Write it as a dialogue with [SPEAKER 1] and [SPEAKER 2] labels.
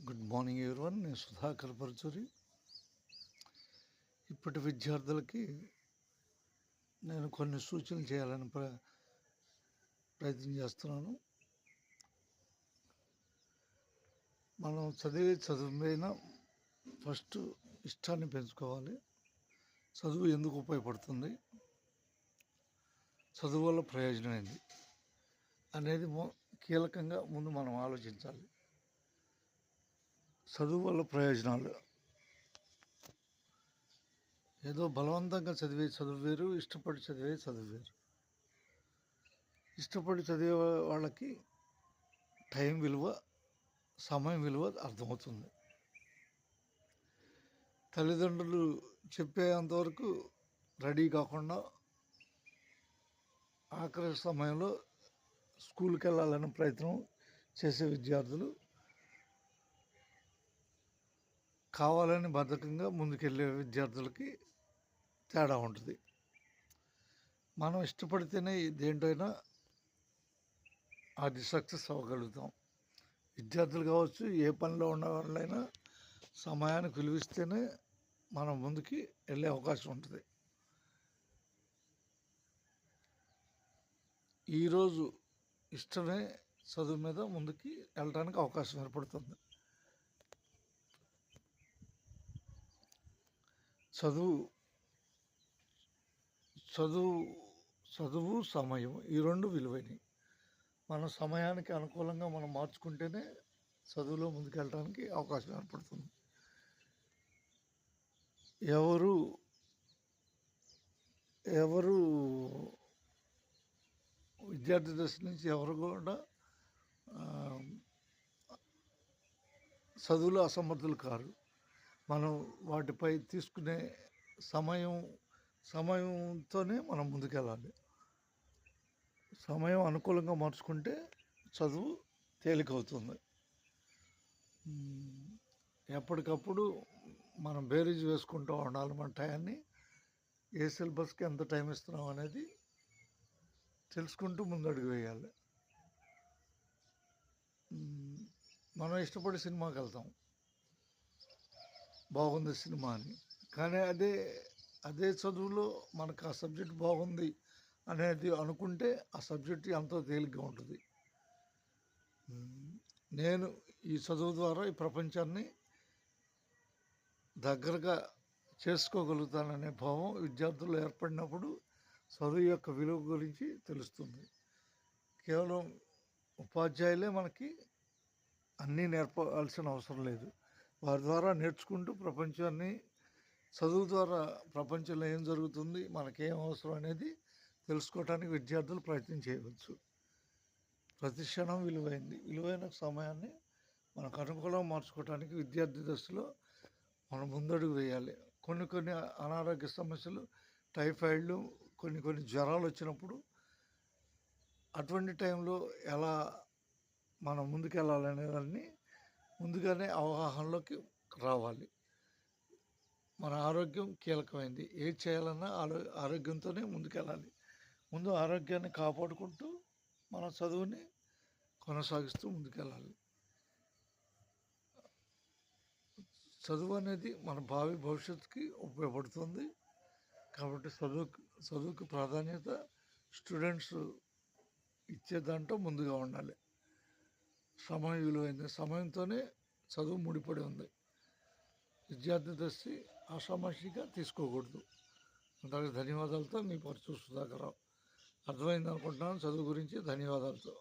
[SPEAKER 1] Good morning everyone. నేను సుధాకర్ పరచూరి. ఇప్పటి విద్యార్థులకి నేను కొన్ని సూచనలు చేయాలని ప్రయత్నం చేస్తున్నాను. మనం చదువు మీద ఫస్ట్ ఇష్టాన్ని పెంచుకోవాలి. చదువు ఎందుకు ఉపయోగపడుతుంది, చదువు వల్ల ప్రయోజనం ఏంది అనేది కీలకంగా ముందు మనం ఆలోచించాలి. చదువు వల్ల ప్రయోజనాలు ఏదో బలవంతంగా చదివే చదువు వేరు, ఇష్టపడి చదివే చదువు వేరు. ఇష్టపడి చదివే వాళ్ళకి టైం విలువ, సమయం విలువ అర్థమవుతుంది. తల్లిదండ్రులు చెప్పేంతవరకు రెడీ కాకుండా ఆఖరి సమయంలో స్కూల్కి వెళ్ళాలనే ప్రయత్నం చేసే విద్యార్థులు, కావాలని బద్ధకంగా ముందుకెళ్ళే విద్యార్థులకి తేడా ఉంటుంది. మనం ఇష్టపడితేనే దేంటైనా అది సక్సెస్ అవ్వగలుగుతాం. విద్యార్థులు కావచ్చు, ఏ పనిలో ఉన్న వాళ్ళైనా సమయానికి విలువిస్తేనే మనం ముందుకి వెళ్ళే అవకాశం ఉంటుంది. ఈరోజు ఇష్టమే చదువు మీద ముందుకి వెళ్ళడానికి అవకాశం ఏర్పడుతుంది. చదువు సమయం ఈ రెండు విలువైనవి. మన సమయానికి అనుకూలంగా మనం మార్చుకుంటేనే చదువులో ముందుకెళ్ళడానికి అవకాశం ఏర్పడుతుంది. ఎవరు విద్యార్థి దశ నుంచి ఎవరు కూడా చదువులో అసమర్థులు కారు. మనం వాటిపై తీసుకునే సమయంతోనే మనం ముందుకెళ్ళాలి. సమయం అనుకూలంగా మార్చుకుంటే చదువు తేలికవుతుంది. ఎప్పటికప్పుడు మనం బేరీజ్ వేసుకుంటూ ఉండాలి. మన టయాన్ని ఏ సిలబస్కి ఎంత టైం ఇస్తున్నాం అనేది తెలుసుకుంటూ ముందడుగు వేయాలి. మనం ఇష్టపడి సినిమాకి వెళ్తాం, బాగుంది సినిమా అని. కానీ అదే చదువులో మనకు ఆ సబ్జెక్ట్ బాగుంది అనేది అనుకుంటే ఆ సబ్జెక్ట్ ఎంతో తేలిగ్గా ఉంటుంది. నేను ఈ చదువు ద్వారా ఈ ప్రపంచాన్ని దగ్గరగా చేసుకోగలుగుతాననే భావం విద్యార్థులు ఏర్పడినప్పుడు చదువు యొక్క విలువ గురించి తెలుస్తుంది. కేవలం ఉపాధ్యాయులే మనకి అన్నీ నేర్పాల్సిన అవసరం లేదు. వారి ద్వారా నేర్చుకుంటూ ప్రపంచాన్ని, చదువు ద్వారా ప్రపంచంలో ఏం జరుగుతుంది, మనకేం అవసరం అనేది తెలుసుకోవడానికి విద్యార్థులు ప్రయత్నం చేయవచ్చు. ప్రతి క్షణం విలువైన సమయాన్ని మనకు అనుకూలంగా మార్చుకోవడానికి విద్యార్థి దశలో మనం ముందడుగు వేయాలి. కొన్ని అనారోగ్య సమస్యలు, టైఫాయిడ్లు, కొన్ని జ్వరాలు వచ్చినప్పుడు అటువంటి టైంలో ఎలా మనం ముందుకెళ్ళాలనే దాన్ని ముందుగానే అవగాహనలోకి రావాలి. మన ఆరోగ్యం కీలకమైంది. ఏది చేయాలన్నా ఆరోగ్యంతోనే ముందుకెళ్ళాలి. ముందు ఆరోగ్యాన్ని కాపాడుకుంటూ మన చదువుని కొనసాగిస్తూ ముందుకెళ్ళాలి. చదువు అనేది మన భావి భవిష్యత్తుకి ఉపయోగపడుతుంది. కాబట్టి చదువుకి ప్రాధాన్యత స్టూడెంట్స్ ఇచ్చే దాంట్లో ముందుగా ఉండాలి. సమయం విలువైంది. సమయంతోనే చదువు ముడిపడి ఉంది. విద్యార్థి దశ ఆషామాషిగా తీసుకోకూడదు. అందరికీ ధన్యవాదాలతో మీ పరచూరి సుధాకర్ రావు. అర్థమైంది అనుకుంటున్నాను చదువు గురించి. ధన్యవాదాలతో.